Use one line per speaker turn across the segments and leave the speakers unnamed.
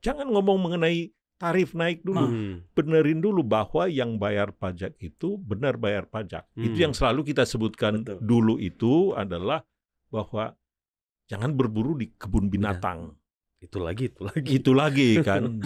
Jangan ngomong mengenai tarif naik dulu. Benerin dulu bahwa yang bayar pajak itu benar bayar pajak. Itu yang selalu kita sebutkan dulu itu adalah bahwa jangan berburu di kebun binatang.
Itu lagi
Kan.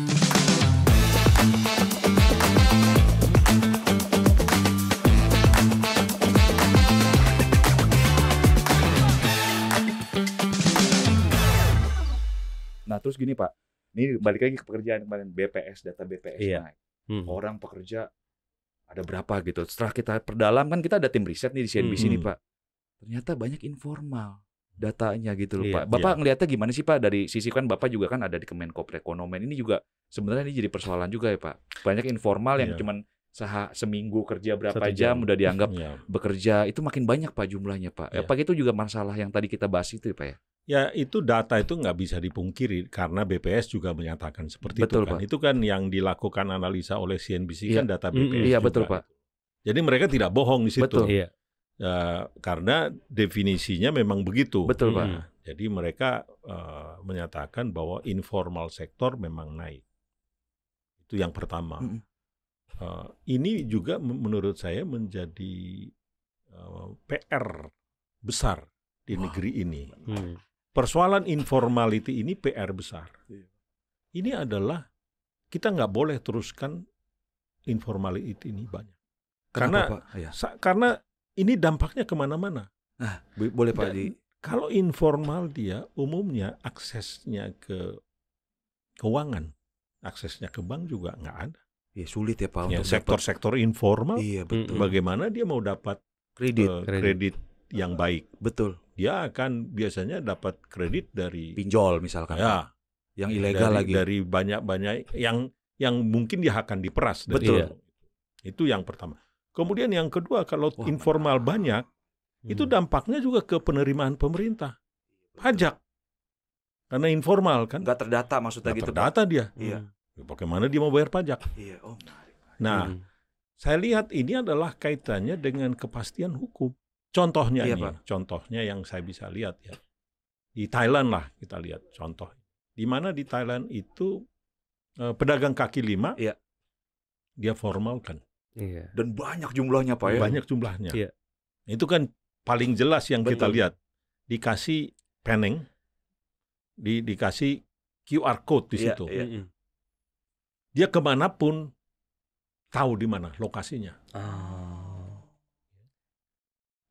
Nah terus gini Pak, ini balik lagi ke pekerjaan kemarin, BPS, data BPS naik. Orang pekerja ada berapa gitu. Setelah kita perdalam kan kita ada tim riset nih di CNBC nih Pak. Ternyata banyak informal datanya gitu loh Pak. Bapak ngelihatnya gimana sih Pak dari sisi kan Bapak juga kan ada di Kemenko Perekonomian. Ini juga sebenarnya ini jadi persoalan juga ya Pak. Banyak informal yang cuman seminggu kerja berapa jam udah dianggap bekerja. Itu makin banyak Pak jumlahnya Pak. Apa itu juga masalah yang tadi kita bahas itu ya Pak ya? Ya
itu data itu nggak bisa dipungkiri karena BPS juga menyatakan seperti itu kan. Pak. Itu kan yang dilakukan analisa oleh CNBC kan data BPS
juga. Betul Pak.
Jadi mereka tidak bohong di situ.
Betul.
Karena definisinya memang begitu.
Betul Pak.
Jadi mereka menyatakan bahwa informal sektor memang naik. Itu yang pertama. Ini juga menurut saya menjadi PR besar di negeri ini. Persoalan informality ini PR besar. Ini adalah kita nggak boleh teruskan informality ini banyak. Karena ini dampaknya kemana-mana.
Nah, boleh Pak.
Kalau informal dia umumnya aksesnya ke keuangan, aksesnya ke bank juga nggak ada.
Ya sulit ya Pak. Untuk
sektor-sektor informal.
Iya betul.
Bagaimana dia mau dapat kredit yang baik?
Betul.
Dia akan biasanya dapat kredit dari
pinjol misalkan.
Ya.
Yang ilegal lagi.
Dari banyak-banyak yang mungkin dia akan diperas.
Betul.
Itu yang pertama. Kemudian yang kedua, kalau informal banyak, itu dampaknya juga ke penerimaan pemerintah. Pajak. Karena informal kan.
Nggak terdata maksudnya gitu.
Terdata dia.
Iya.
Bagaimana dia mau bayar pajak?
Iya.
Nah, saya lihat ini adalah kaitannya dengan kepastian hukum. Contohnya contohnya yang saya bisa lihat ya. Di Thailand lah kita lihat contoh. Di mana di Thailand itu pedagang kaki lima, dia formalkan.
Dan banyak jumlahnya Pak ya.
Banyak jumlahnya. Itu kan paling jelas yang kita lihat. Dikasih peneng, dikasih QR code di situ. Dia kemanapun tahu di mana lokasinya.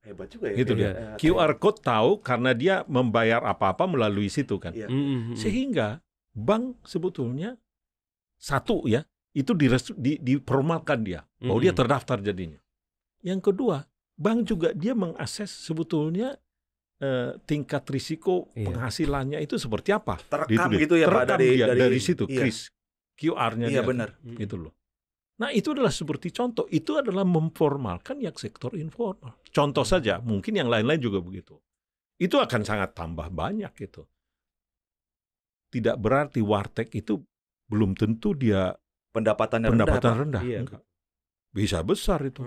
Hebat juga ya.
Gitu dia. QR code tahu karena dia membayar apa-apa melalui situ kan. Sehingga bank sebetulnya satu ya, itu diformalkan dia. Bahwa dia terdaftar jadinya. Yang kedua, bank juga dia mengakses sebetulnya tingkat risiko penghasilannya itu seperti apa.
Terekam gitu ya Pak
dari situ, kris. QR-nya dia.
Iya benar.
Gitu loh. Nah itu adalah seperti contoh, itu adalah memformalkan yang sektor informal. Contoh saja, mungkin yang lain-lain juga begitu. Itu akan sangat tambah banyak gitu. Tidak berarti warteg itu belum tentu dia
pendapatan rendah.
Enggak. Bisa besar itu.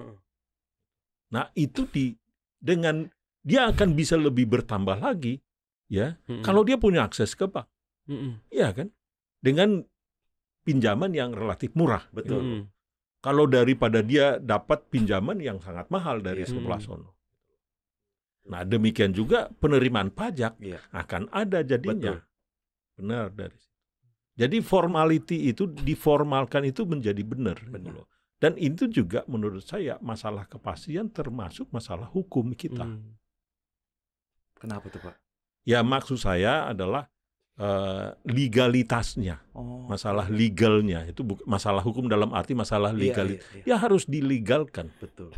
Nah itu dengan dia akan bisa lebih bertambah lagi ya kalau dia punya akses ke bank. Iya kan? Dengan pinjaman yang relatif murah.
Betul.
Kalau daripada dia dapat pinjaman yang sangat mahal dari sebelah sono. Nah, demikian juga penerimaan pajak akan ada jadinya. Benar dari situ. Jadi formality itu diformalkan itu menjadi benar. Gitu. Dan itu juga menurut saya masalah kepastian termasuk masalah hukum kita.
Kenapa tuh Pak?
Ya maksud saya adalah legalitasnya, masalah legalnya itu masalah hukum dalam arti masalah legalitas. Ya harus dilegalkan.
Betul.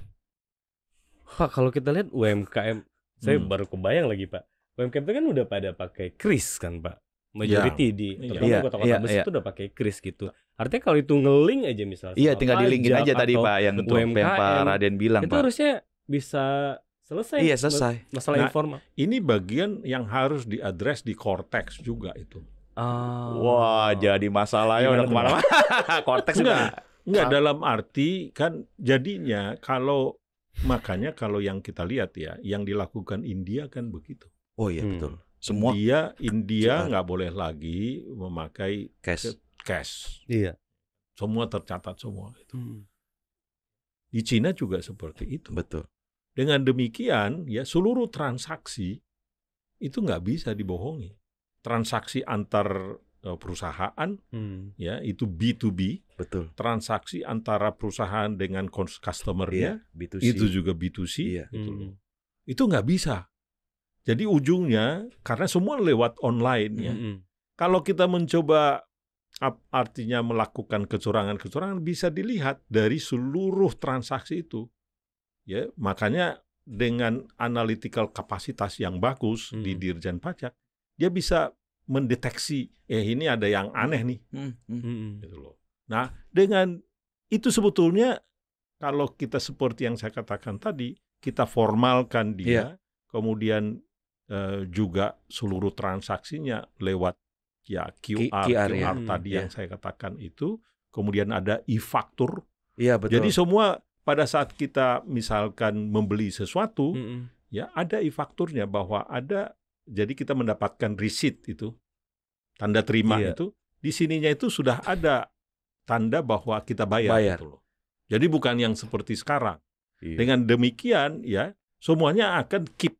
Pak, kalau kita lihat UMKM, saya baru kebayang lagi Pak. UMKM itu kan udah pada pakai kris kan Pak. Majority di kota-kota besar itu udah pakai kris gitu. Artinya kalau itu nge-link aja misalnya.
Iya, tinggal di-linkin aja tadi Pak yang Pak Raden bilang
itu
Pak.
Harusnya bisa selesai.
Iya, selesai.
Masalah informal.
Ini bagian yang harus diadres di Cortex juga itu.
Wah, jadi masalahnya udah kemana-mana. Cortex
enggak dalam arti kan jadinya makanya kalau yang kita lihat ya, yang dilakukan India kan begitu.
Oh iya betul. Semua
India nggak boleh lagi memakai cash.
Iya.
Semua tercatat semua. Di Cina juga seperti itu.
Betul.
Dengan demikian, ya seluruh transaksi itu nggak bisa dibohongi. Transaksi antar perusahaan, ya itu B2B.
Betul.
Transaksi antara perusahaan dengan customer-nya,
B2C.
itu juga B2C.
Iya.
Itu nggak bisa. Jadi ujungnya, karena semua lewat online, ya. Kalau kita mencoba, artinya melakukan kecurangan-kecurangan, bisa dilihat dari seluruh transaksi itu. Ya, makanya dengan analytical kapasitas yang bagus di Dirjen Pajak, dia bisa mendeteksi, ini ada yang aneh nih. Gitu loh. Nah, dengan itu sebetulnya kalau kita seperti yang saya katakan tadi, kita formalkan dia, kemudian juga seluruh transaksinya lewat QR tadi yang saya katakan itu, kemudian ada e-faktur.
Iya, betul.
Jadi semua pada saat kita misalkan membeli sesuatu, ya ada e-fakturnya bahwa ada, jadi kita mendapatkan receipt itu, tanda terima itu, di sininya itu sudah ada tanda bahwa kita bayar. Gitu loh. Jadi bukan yang seperti sekarang. Dengan demikian ya semuanya akan keep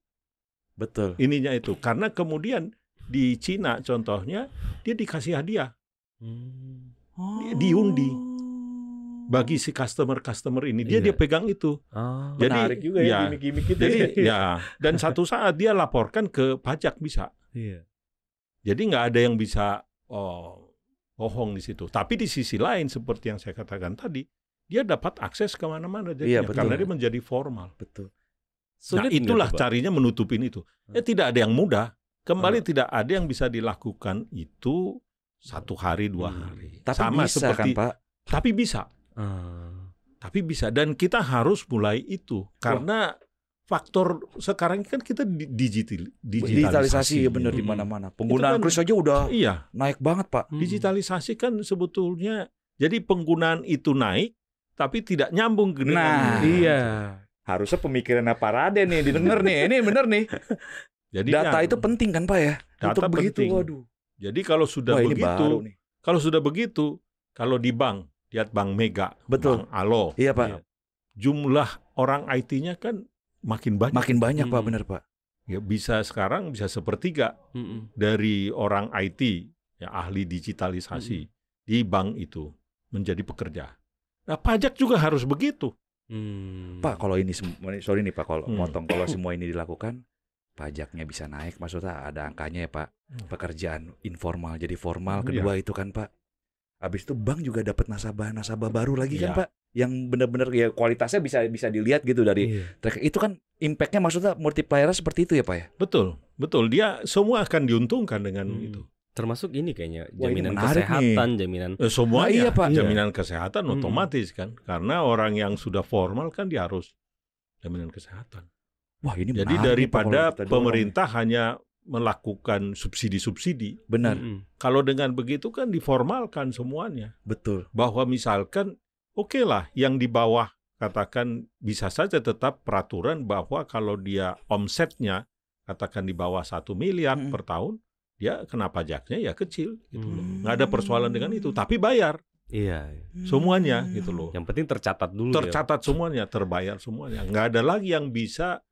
ininya itu. Karena kemudian di Cina contohnya dia dikasih hadiah. Diundi. Bagi si customer ini dia pegang itu. Jadi
menarik juga ya gimmick-gimmick itu.
Jadi dan satu saat dia laporkan ke pajak bisa. Jadi nggak ada yang bisa bohong di situ. Tapi di sisi lain seperti yang saya katakan tadi, dia dapat akses kemana-mana karena dia menjadi formal.
Betul.
Nah itulah carinya menutupin itu. Tidak ada yang mudah. Kembali tidak ada yang bisa dilakukan itu 1 hari 2 hari.
Tapi
sama
bisa,
seperti
kan, Pak?
Tapi bisa. Tapi bisa, dan kita harus mulai itu karena faktor sekarang kan kita digitalisasi
ya benar di mana-mana. Penggunaan kris aja udah naik banget, Pak.
Digitalisasi kan sebetulnya jadi penggunaan itu naik tapi tidak nyambung ke
Harusnya pemikiran Pak Raden nih didengar nih. Ini benar nih. Jadi data itu penting kan, Pak ya?
Data
untuk begitu,
penting.
Waduh.
Jadi kalau sudah begitu, kalau di bank, lihat Bank Mega, Bank Alo.
Iya, Pak.
Jumlah orang IT-nya kan makin banyak.
Makin banyak, Pak, benar, Pak.
Ya sekarang bisa 1/3 dari orang IT, ya ahli digitalisasi di bank itu menjadi pekerja. Nah, pajak juga harus begitu.
Pak, kalau ini sorry nih Pak, kalau motong, kalau semua ini dilakukan, pajaknya bisa naik, maksudnya ada angkanya ya Pak. Pekerjaan informal jadi formal, kedua itu kan Pak. Habis itu bank juga dapat nasabah baru lagi kan Pak, yang benar-benar ya kualitasnya bisa dilihat gitu dari track. Itu kan impactnya, maksudnya multiplier seperti itu ya Pak ya.
Betul. Dia semua akan diuntungkan dengan itu.
Termasuk ini kayaknya jaminan kesehatan, jaminan
semuanya, Pak. Jaminan kesehatan otomatis kan, karena orang yang sudah formal kan dia harus jaminan kesehatan.
Wah, ini
jadi daripada pemerintah hanya melakukan subsidi-subsidi.
Benar.
Kalau dengan begitu kan diformalkan semuanya.
Betul.
Bahwa misalkan oke lah yang di bawah katakan bisa saja tetap peraturan bahwa kalau dia omsetnya katakan di bawah 1 miliar per tahun, dia kena pajaknya ya kecil gitu loh. Nggak ada persoalan dengan itu, tapi bayar. Semuanya gitu loh.
Yang penting tercatat dulu.
Tercatat semuanya, terbayar semuanya. Nggak ada lagi yang bisa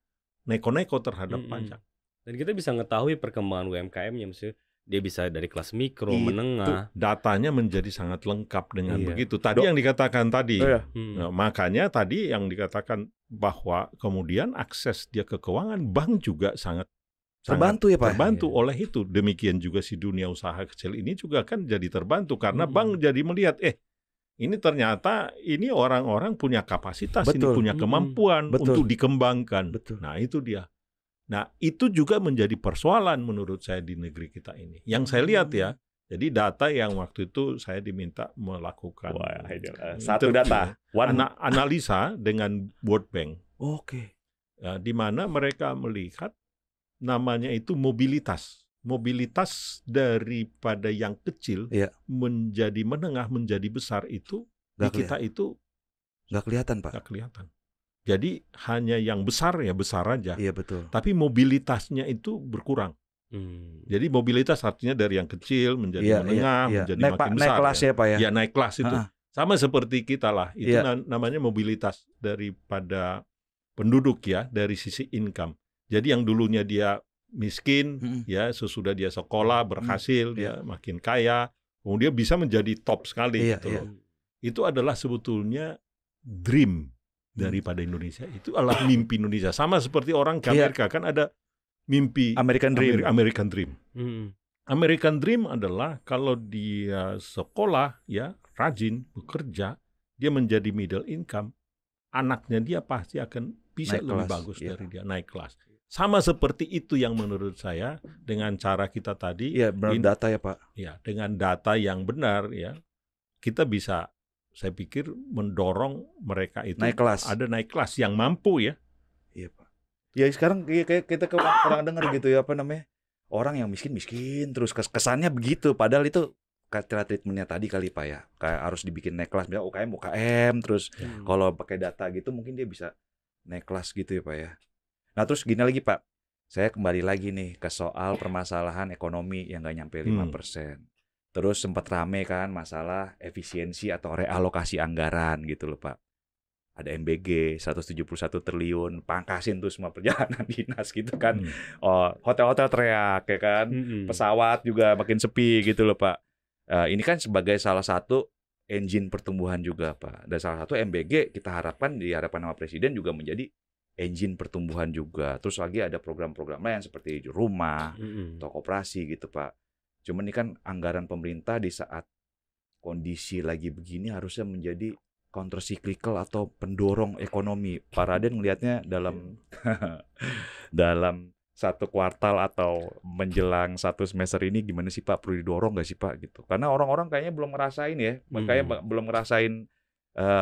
neko-neko terhadap pajak.
Dan kita bisa mengetahui perkembangan UMKM-nya, maksudnya dia bisa dari kelas mikro, menengah.
Datanya menjadi sangat lengkap dengan begitu. Tadi yang dikatakan tadi, makanya tadi yang dikatakan bahwa kemudian akses dia ke keuangan, bank juga sangat
terbantu ya Pak.
Terbantu oleh itu. Demikian juga si dunia usaha kecil ini juga kan jadi terbantu karena bank jadi melihat ini ternyata ini orang-orang punya kapasitas, ini punya kemampuan untuk dikembangkan. Nah, itu dia. Nah, itu juga menjadi persoalan menurut saya di negeri kita ini. Yang saya lihat ya, jadi data yang waktu itu saya diminta melakukan
satu data,
analisa dengan World Bank. Di mana mereka melihat namanya itu mobilitas daripada yang kecil menjadi menengah, menjadi besar itu di kita itu
nggak kelihatan Pak.
Nggak kelihatan. Jadi hanya yang besar ya besar aja.
Iya betul.
Tapi mobilitasnya itu berkurang. Jadi mobilitas artinya dari yang kecil menjadi menengah, menjadi makin besar.
Naik kelas ya Pak ya?
Ya naik kelas itu. Sama seperti kita lah. Itu namanya mobilitas daripada penduduk ya, dari sisi income. Jadi yang dulunya dia miskin, ya sesudah dia sekolah, berhasil, dia makin kaya, kemudian bisa menjadi top sekali gitu loh. Itu adalah sebetulnya dream daripada Indonesia. Itu adalah mimpi Indonesia. Sama seperti orang ke Amerika kan ada mimpi
American Dream.
American Dream adalah kalau dia sekolah ya, rajin bekerja, dia menjadi middle income, anaknya dia pasti akan bisa lebih bagus dari dia, naik kelas. Sama seperti itu yang menurut saya dengan cara kita tadi,
data ya Pak.
Ya, dengan data yang benar ya, kita bisa, saya pikir mendorong mereka itu naik kelas yang mampu ya.
Iya Pak. Ya sekarang kayak kita kurang dengar gitu ya, apa namanya, orang yang miskin terus kesannya begitu, padahal itu treatmentnya tadi kali Pak ya, kayak harus dibikin naik kelas, misalnya UKM terus kalau pakai data gitu mungkin dia bisa naik kelas gitu ya Pak ya. Nah terus gini lagi Pak, saya kembali lagi nih ke soal permasalahan ekonomi yang nggak nyampe 5%. Terus sempat rame kan masalah efisiensi atau realokasi anggaran gitu loh Pak. Ada MBG 171 triliun, pangkasin tuh semua perjalanan dinas gitu kan. Hotel-hotel teriak ya kan. Pesawat juga makin sepi gitu loh Pak. Ini kan sebagai salah satu engine pertumbuhan juga Pak. Dan salah satu MBG kita diharapkan sama Presiden juga menjadi engine pertumbuhan juga. Terus lagi ada program-program lain seperti rumah, atau koperasi gitu Pak. Cuman ini kan anggaran pemerintah di saat kondisi lagi begini harusnya menjadi counter cyclical atau pendorong ekonomi. Pak Raden melihatnya dalam satu kuartal atau menjelang satu semester ini gimana sih Pak? Perlu didorong nggak sih Pak gitu? Karena orang-orang kayaknya belum ngerasain ya, makanya belum ngerasain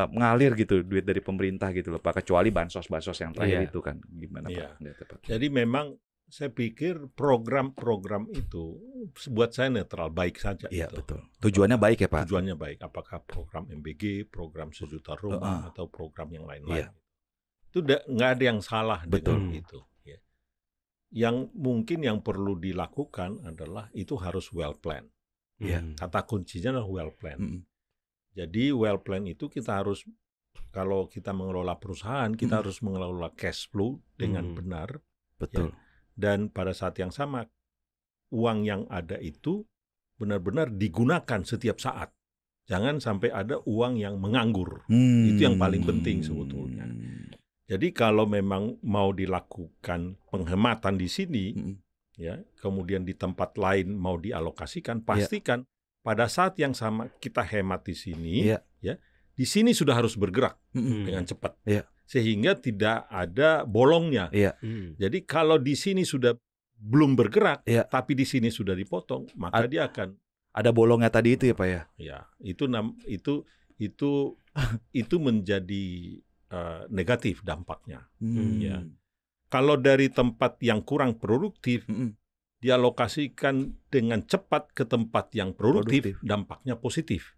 mengalir gitu duit dari pemerintah gitu loh Pak. Kecuali bansos-bansos yang terakhir itu kan gimana Pak?
Jadi memang saya pikir program-program itu buat saya netral, baik saja.
Iya betul. Tujuannya baik ya Pak?
Tujuannya baik. Apakah program MBG, program sejuta rumah, atau program yang lain-lain. Itu nggak ada yang salah dengan itu. Ya. Yang mungkin yang perlu dilakukan adalah itu harus well plan. Kata kuncinya adalah well plan. Jadi well plan itu kita harus, kalau kita mengelola perusahaan, kita harus mengelola cash flow dengan benar.
Betul.
Ya. Dan pada saat yang sama, uang yang ada itu benar-benar digunakan setiap saat. Jangan sampai ada uang yang menganggur. Itu yang paling penting sebetulnya. Jadi kalau memang mau dilakukan penghematan di sini, ya, kemudian di tempat lain mau dialokasikan, pastikan pada saat yang sama kita hemat di sini, ya, di sini sudah harus bergerak dengan cepat. Sehingga tidak ada bolongnya. Jadi kalau di sini sudah belum bergerak, tapi di sini sudah dipotong, maka dia akan
ada bolongnya tadi itu ya Pak ya.
Ya, itu menjadi negatif dampaknya. Ya. Kalau dari tempat yang kurang produktif, dialokasikan dengan cepat ke tempat yang produktif. Dampaknya positif.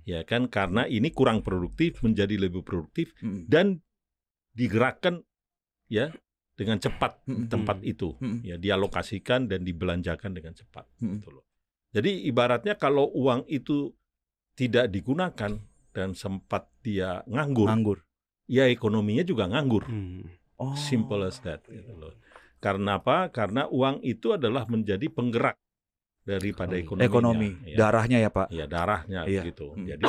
Ya kan, karena ini kurang produktif menjadi lebih produktif dan digerakkan ya dengan cepat tempat itu, ya dialokasikan dan dibelanjakan dengan cepat. Gitu loh. Jadi ibaratnya kalau uang itu tidak digunakan dan sempat dia nganggur, ya ekonominya juga nganggur. Simple as that. Gitu loh. Karena apa? Karena uang itu adalah menjadi penggerak daripada ekonomi.
Ya. Darahnya ya Pak?
Ya darahnya gitu. Jadi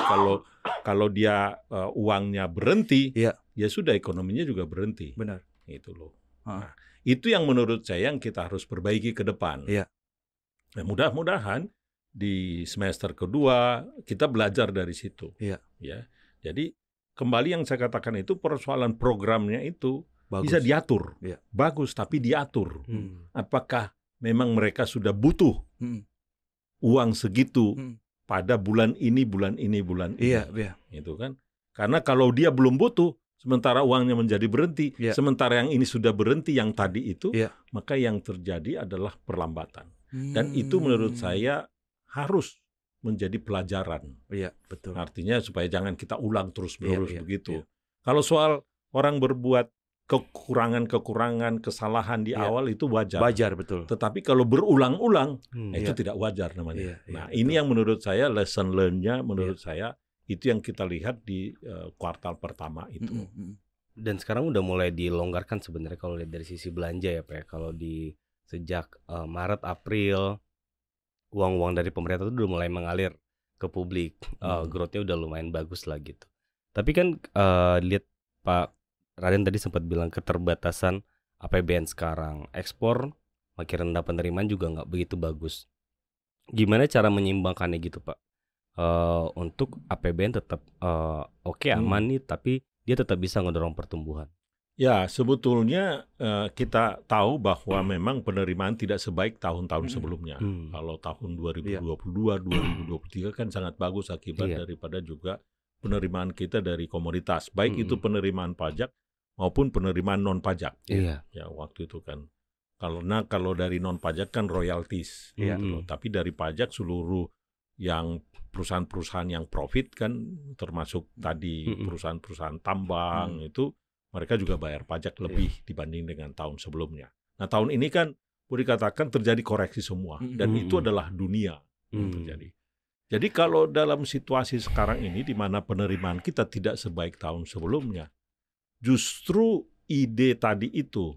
kalau dia uangnya berhenti, ya sudah ekonominya juga berhenti.
Benar.
Itu loh. Nah, itu yang menurut saya yang kita harus perbaiki ke depan. Nah, mudah-mudahan di semester kedua kita belajar dari situ. Ya. Jadi kembali yang saya katakan itu persoalan programnya itu bisa diatur. Bagus, tapi diatur. Apakah memang mereka sudah butuh uang segitu pada bulan ini. Itu kan. Karena kalau dia belum butuh, sementara uangnya menjadi berhenti, sementara yang ini sudah berhenti yang tadi itu, maka yang terjadi adalah perlambatan. Dan itu menurut saya harus menjadi pelajaran.
Betul.
Artinya supaya jangan kita ulang terus-menerus begitu. Kalau soal orang berbuat kekurangan-kekurangan, kesalahan di awal itu wajar.
Wajar, betul.
Tetapi kalau berulang-ulang, itu tidak wajar namanya. Nah, ini yang menurut saya lesson learn-nya, menurut saya itu yang kita lihat di kuartal pertama itu.
Dan sekarang udah mulai dilonggarkan sebenarnya kalau lihat dari sisi belanja ya Pak ya. Kalau di sejak Maret, April, uang-uang dari pemerintah itu udah mulai mengalir ke publik. Growth-nya udah lumayan bagus lah gitu. Tapi kan lihat Pak Raden tadi sempat bilang keterbatasan APBN sekarang, ekspor makin rendah, penerimaan juga nggak begitu bagus. Gimana cara menyeimbangkannya gitu Pak? Untuk APBN tetap oke, aman nih, tapi dia tetap bisa ngedorong pertumbuhan.
Ya, sebetulnya kita tahu bahwa memang penerimaan tidak sebaik tahun-tahun sebelumnya. Kalau tahun 2022, 2023 kan sangat bagus akibat daripada juga penerimaan kita dari komoditas, baik itu penerimaan pajak maupun penerimaan non pajak. Ya waktu itu kan. Kalau dari non pajak kan royalties, gitu. Tapi dari pajak seluruh yang perusahaan-perusahaan yang profit kan, termasuk tadi perusahaan-perusahaan tambang itu mereka juga bayar pajak lebih dibanding dengan tahun sebelumnya. Nah, tahun ini kan boleh dikatakan terjadi koreksi semua dan itu adalah dunia yang terjadi. Jadi kalau dalam situasi sekarang ini di mana penerimaan kita tidak sebaik tahun sebelumnya, justru ide tadi itu,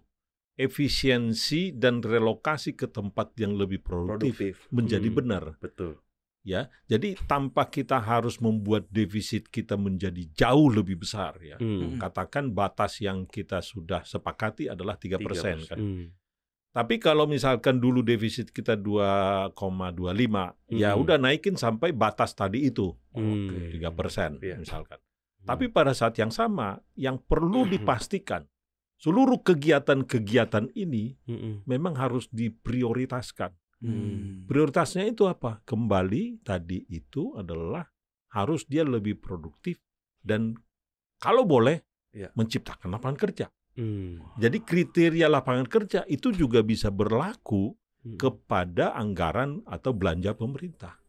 efisiensi dan relokasi ke tempat yang lebih produktif. Menjadi benar.
Betul.
Ya, jadi tanpa kita harus membuat defisit kita menjadi jauh lebih besar ya. Katakan batas yang kita sudah sepakati adalah 3% kan. Tapi kalau misalkan dulu defisit kita 2,25, ya udah naikin sampai batas tadi itu 3% misalkan. Tapi pada saat yang sama, yang perlu dipastikan seluruh kegiatan-kegiatan ini memang harus diprioritaskan. Prioritasnya itu apa? Kembali tadi itu adalah harus dia lebih produktif dan kalau boleh menciptakan lapangan kerja. Jadi kriteria lapangan kerja itu juga bisa berlaku kepada anggaran atau belanja pemerintah.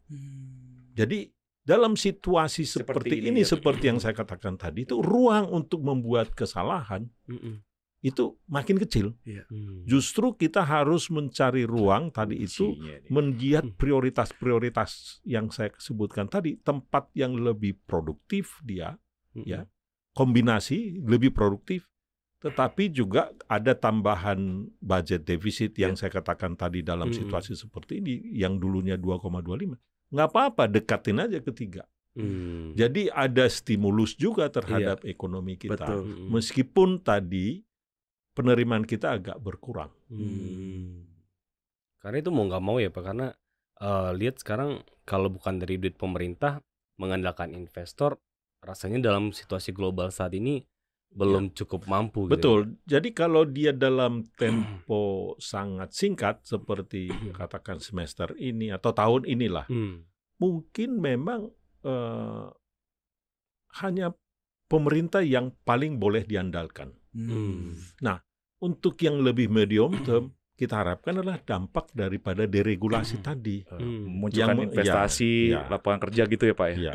Jadi dalam situasi seperti ini seperti yang saya katakan tadi itu ruang untuk membuat kesalahan itu makin kecil. Justru kita harus mencari ruang tadi itu menggiat prioritas-prioritas yang saya sebutkan tadi, tempat yang lebih produktif dia, ya, kombinasi lebih produktif, tetapi juga ada tambahan budget defisit yang saya katakan tadi dalam situasi seperti ini, yang dulunya 2,25, nggak apa-apa, dekatin aja ke 3. Jadi ada stimulus juga terhadap ekonomi kita, meskipun tadi penerimaan kita agak berkurang.
Karena itu mau nggak mau ya Pak, karena lihat sekarang kalau bukan dari duit pemerintah, mengandalkan investor, rasanya dalam situasi global saat ini belum cukup mampu.
Betul. Gitu. Jadi kalau dia dalam tempo sangat singkat seperti katakan semester ini atau tahun inilah, mungkin memang hanya pemerintah yang paling boleh diandalkan. Nah, untuk yang lebih medium term, kita harapkan adalah dampak daripada deregulasi tadi.
Munculkan investasi, lapangan kerja gitu ya Pak ya?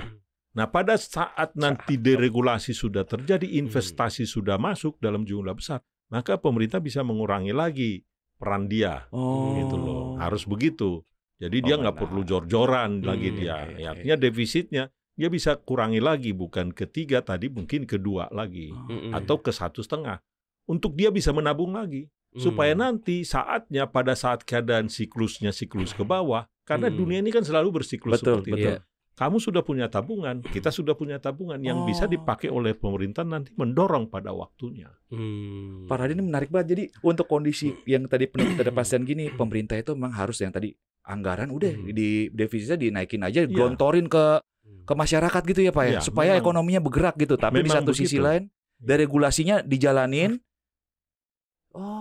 Nah, pada saat nanti deregulasi sudah terjadi, investasi sudah masuk dalam jumlah besar, maka pemerintah bisa mengurangi lagi peran dia. Gitu loh. Harus begitu. Jadi dia nggak perlu jor-joran lagi dia. Artinya defisitnya dia bisa kurangi lagi, bukan ke 3 tadi, mungkin ke 2 lagi. Atau ke 1,5. Untuk dia bisa menabung lagi. Supaya nanti saatnya pada saat keadaan siklusnya siklus ke bawah, karena dunia ini kan selalu bersiklus seperti itu. Kamu sudah punya tabungan, kita sudah punya tabungan yang bisa dipakai oleh pemerintah nanti mendorong pada waktunya.
Pak Raden, ini menarik banget. Jadi untuk kondisi yang tadi penuh ketidakpastian gini, pemerintah itu memang harus yang tadi anggaran udah di defisitnya dinaikin aja, gelontorin ke masyarakat gitu ya Pak ya, supaya memang, ekonominya bergerak gitu. Tapi di satu sisi lain, deregulasinya dijalanin.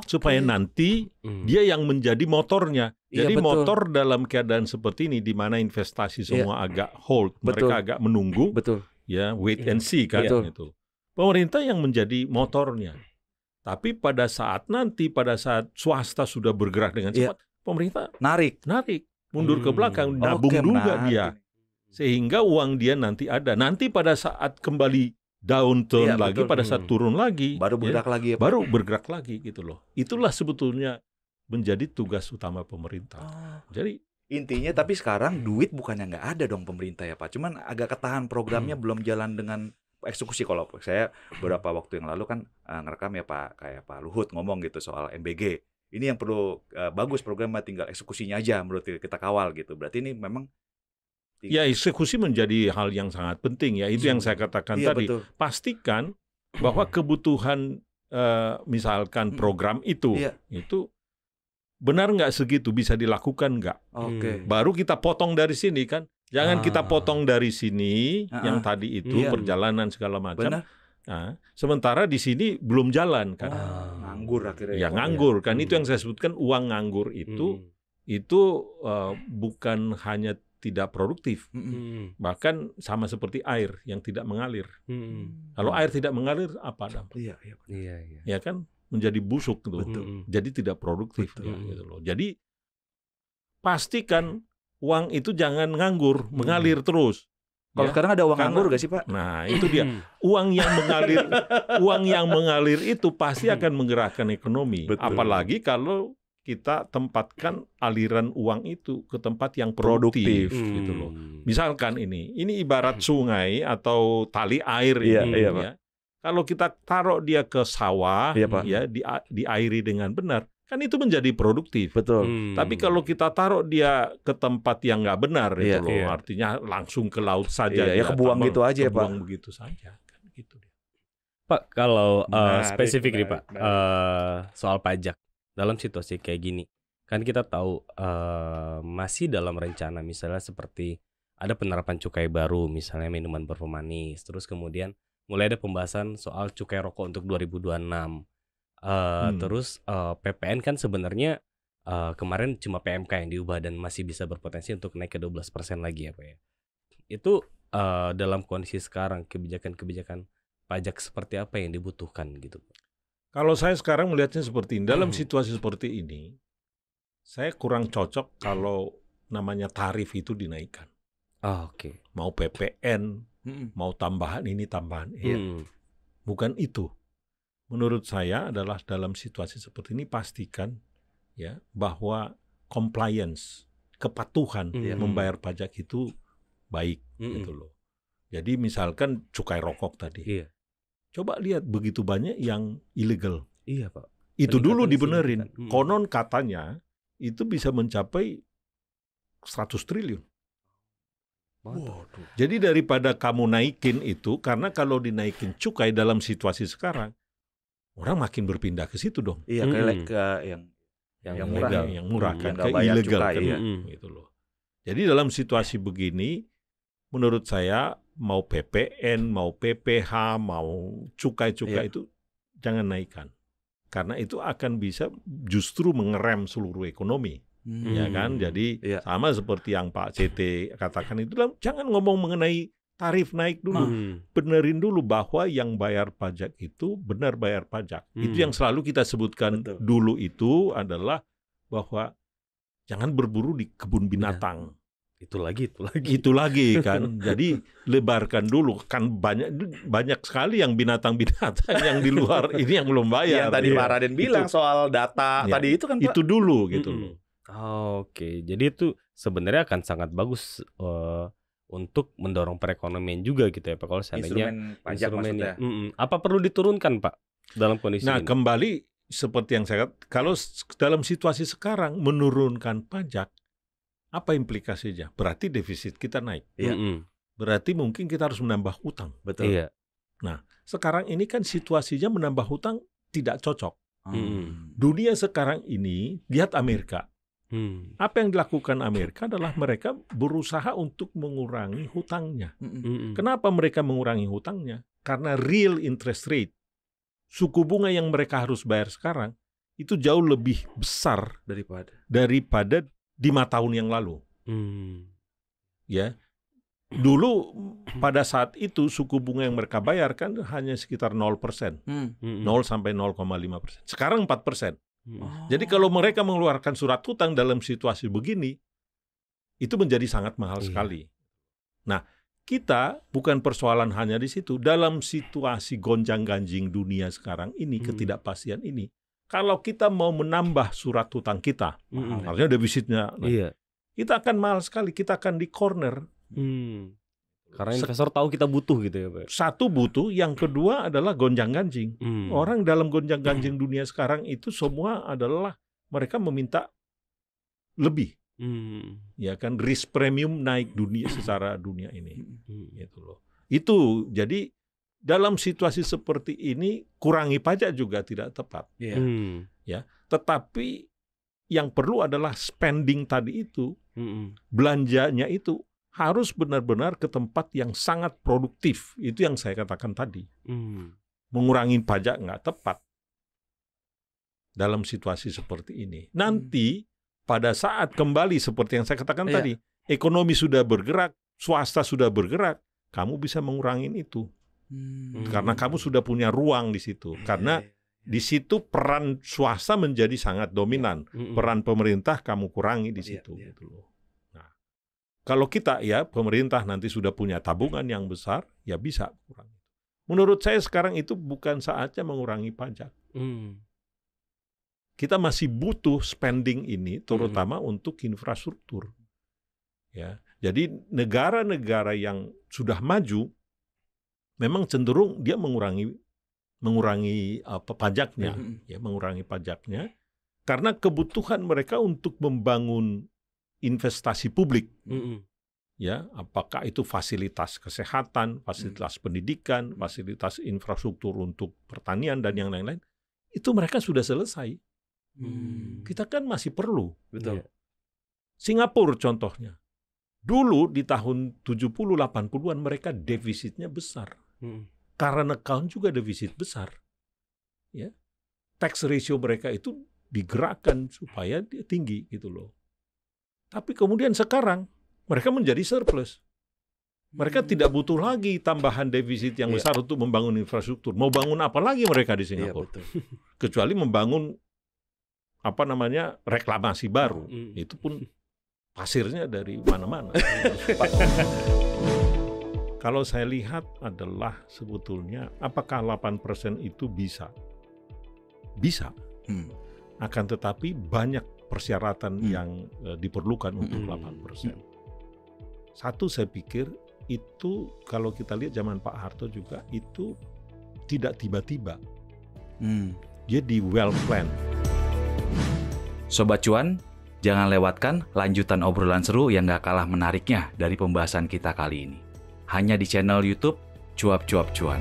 Supaya nanti dia yang menjadi motornya. Jadi motor dalam keadaan seperti ini di mana investasi semua agak hold, mereka agak menunggu, ya wait and see kan itu. Pemerintah yang menjadi motornya. Tapi pada saat swasta sudah bergerak dengan cepat, pemerintah narik, mundur ke belakang, nabung juga dia. Sehingga uang dia nanti ada. Nanti pada saat kembali downturn lagi, betul. Pada saat turun lagi
baru bergerak lagi ya, Pak?
Baru bergerak lagi gitu loh. Itulah sebetulnya menjadi tugas utama pemerintah. Jadi
intinya tapi sekarang duit bukannya nggak ada dong pemerintah ya Pak. Cuman agak ketahan programnya belum jalan dengan eksekusi. Kalau saya beberapa waktu yang lalu kan ngerekam ya Pak, kayak Pak Luhut ngomong gitu soal MBG. Ini yang perlu bagus programnya, tinggal eksekusinya aja menurut kita kawal gitu. Berarti ini memang
ya, eksekusi menjadi hal yang sangat penting ya. Itu yang saya katakan tadi. Betul. Pastikan bahwa kebutuhan misalkan program itu benar nggak segitu, bisa dilakukan nggak? Baru kita potong dari sini kan. Jangan kita potong dari sini yang tadi itu perjalanan segala macam. Nah, sementara di sini belum jalan kan.
Nganggur akhirnya.
Ya nganggur kan. Itu yang saya sebutkan uang nganggur itu bukan hanya tidak produktif, bahkan sama seperti air yang tidak mengalir. Kalau air tidak mengalir, apa dampaknya? Iya. Ya kan, menjadi busuk tuh. Jadi tidak produktif. Ya, gitu loh. Jadi pastikan uang itu jangan nganggur, mengalir terus.
Kalau sekarang ada uang nganggur gak sih Pak?
Nah itu dia, uang yang mengalir itu pasti akan menggerakkan ekonomi. Apalagi kalau kita tempatkan aliran uang itu ke tempat yang produktif gitu loh. Misalkan ini ibarat sungai atau tali air ini ya. Kalau kita taruh dia ke sawah ya diairi dengan benar, kan itu menjadi produktif.
Betul.
Tapi kalau kita taruh dia ke tempat yang nggak benar itu loh, artinya langsung ke laut saja
ya kebuang gitu aja Pak.
Kebuang begitu saja kan gitu.
Pak, kalau spesifik nih Pak, soal pajak. Dalam situasi kayak gini, kan kita tahu masih dalam rencana misalnya seperti ada penerapan cukai baru, misalnya minuman berpemanis, terus kemudian mulai ada pembahasan soal cukai rokok untuk 2026. Terus PPN kan sebenarnya kemarin cuma PMK yang diubah dan masih bisa berpotensi untuk naik ke 12% lagi ya Pak ya. Itu dalam kondisi sekarang kebijakan-kebijakan pajak seperti apa yang dibutuhkan gitu Pak?
Kalau saya sekarang melihatnya seperti ini, dalam situasi seperti ini, saya kurang cocok kalau namanya tarif itu dinaikkan. Mau PPN, mau tambahan ini, tambahan itu. Bukan itu. Menurut saya adalah dalam situasi seperti ini pastikan ya bahwa compliance, kepatuhan membayar pajak itu baik gitu loh. Jadi misalkan cukai rokok tadi. Coba lihat begitu banyak yang ilegal.
Iya Pak.
Itu dulu dibenerin. Konon katanya itu bisa mencapai 100 triliun.
Waduh.
Jadi daripada kamu naikin itu, karena kalau dinaikin cukai dalam situasi sekarang, orang makin berpindah ke situ dong.
Iya, ke yang murah,
yang murah kan, ke ilegal kan, gitu loh. Jadi dalam situasi begini, menurut saya mau PPN, mau PPH, mau cukai-cukai itu jangan naikkan. Karena itu akan bisa justru mengerem seluruh ekonomi. Ya kan? Jadi sama seperti yang Pak CT katakan itu, jangan ngomong mengenai tarif naik dulu. Benerin dulu bahwa yang bayar pajak itu benar bayar pajak. Itu yang selalu kita sebutkan dulu itu adalah bahwa jangan berburu di kebun binatang.
Itu lagi
kan. Jadi lebarkan dulu, kan banyak sekali yang binatang-binatang yang di luar ini yang belum bayar.
Yang tadi Pak Raden bilang soal data tadi itu kan Pak.
Itu dulu gitu loh.
Oke, jadi itu sebenarnya akan sangat bagus untuk mendorong perekonomian juga gitu ya Pak. Kalau seandainya
instrumen pajak maksudnya.
Apa perlu diturunkan Pak dalam kondisi ini?
Kembali seperti yang saya katakan, kalau dalam situasi sekarang menurunkan pajak, apa implikasinya? Berarti defisit kita naik. Berarti mungkin kita harus menambah utang.
Betul.
Nah, sekarang ini kan situasinya menambah utang tidak cocok. Dunia sekarang ini, lihat Amerika. Apa yang dilakukan Amerika adalah mereka berusaha untuk mengurangi hutangnya. Kenapa mereka mengurangi hutangnya? Karena real interest rate, suku bunga yang mereka harus bayar sekarang, itu jauh lebih besar daripada 5 tahun yang lalu. Ya, dulu pada saat itu suku bunga yang mereka bayar kan hanya sekitar 0%, 0 sampai 0,5%. Sekarang 4%. Jadi kalau mereka mengeluarkan surat hutang dalam situasi begini, itu menjadi sangat mahal sekali. Nah, kita bukan persoalan hanya di situ. Dalam situasi gonjang-ganjing dunia sekarang ini, ketidakpastian ini, kalau kita mau menambah surat hutang kita, artinya defisitnya, kita akan mahal sekali, kita akan di corner.
Karena investor tahu kita butuh gitu ya, Pak.
Satu butuh, yang kedua adalah gonjang-ganjing. Orang dalam gonjang-ganjing dunia sekarang itu semua adalah mereka meminta lebih. Ya kan, risk premium naik dunia secara dunia ini. Gitu loh. Itu jadi dalam situasi seperti ini kurangi pajak juga tidak tepat. Ya, tetapi yang perlu adalah spending tadi itu, belanjanya itu harus benar-benar ke tempat yang sangat produktif. Itu yang saya katakan tadi. Mengurangi pajak nggak tepat dalam situasi seperti ini. Nanti pada saat kembali seperti yang saya katakan tadi, ekonomi sudah bergerak, swasta sudah bergerak, kamu bisa mengurangi itu. Karena kamu sudah punya ruang di situ. Karena di situ peran swasta menjadi sangat dominan. Peran pemerintah kamu kurangi di situ. Gitu loh. Nah, kalau kita ya pemerintah nanti sudah punya tabungan yang besar, ya bisa kurangi. Menurut saya sekarang itu bukan saatnya mengurangi pajak. Kita masih butuh spending ini, terutama untuk infrastruktur. Ya, jadi negara-negara yang sudah maju memang cenderung dia mengurangi pajaknya, ya, mengurangi pajaknya karena kebutuhan mereka untuk membangun investasi publik. Ya, apakah itu fasilitas kesehatan, fasilitas pendidikan, fasilitas infrastruktur untuk pertanian dan yang lain-lain, itu mereka sudah selesai. Kita kan masih perlu.
Betul.
Singapura contohnya. Dulu di tahun 70-80-an mereka defisitnya besar. Current account juga defisit besar. Ya. Tax ratio mereka itu digerakkan supaya dia tinggi gitu loh. Tapi kemudian sekarang mereka menjadi surplus. Mereka tidak butuh lagi tambahan defisit yang besar untuk membangun infrastruktur. Mau bangun apa lagi mereka di Singapura? Kecuali membangun reklamasi baru. Itu pun pasirnya dari mana-mana. Kalau saya lihat adalah sebetulnya apakah 8% itu bisa? Bisa. Akan tetapi banyak persyaratan yang diperlukan untuk 8%. Satu, saya pikir itu kalau kita lihat zaman Pak Harto juga itu tidak tiba-tiba. Dia di well plan.
Sobat Cuan, jangan lewatkan lanjutan obrolan seru yang gak kalah menariknya dari pembahasan kita kali ini. Hanya di channel YouTube Cuap Cuap Cuan.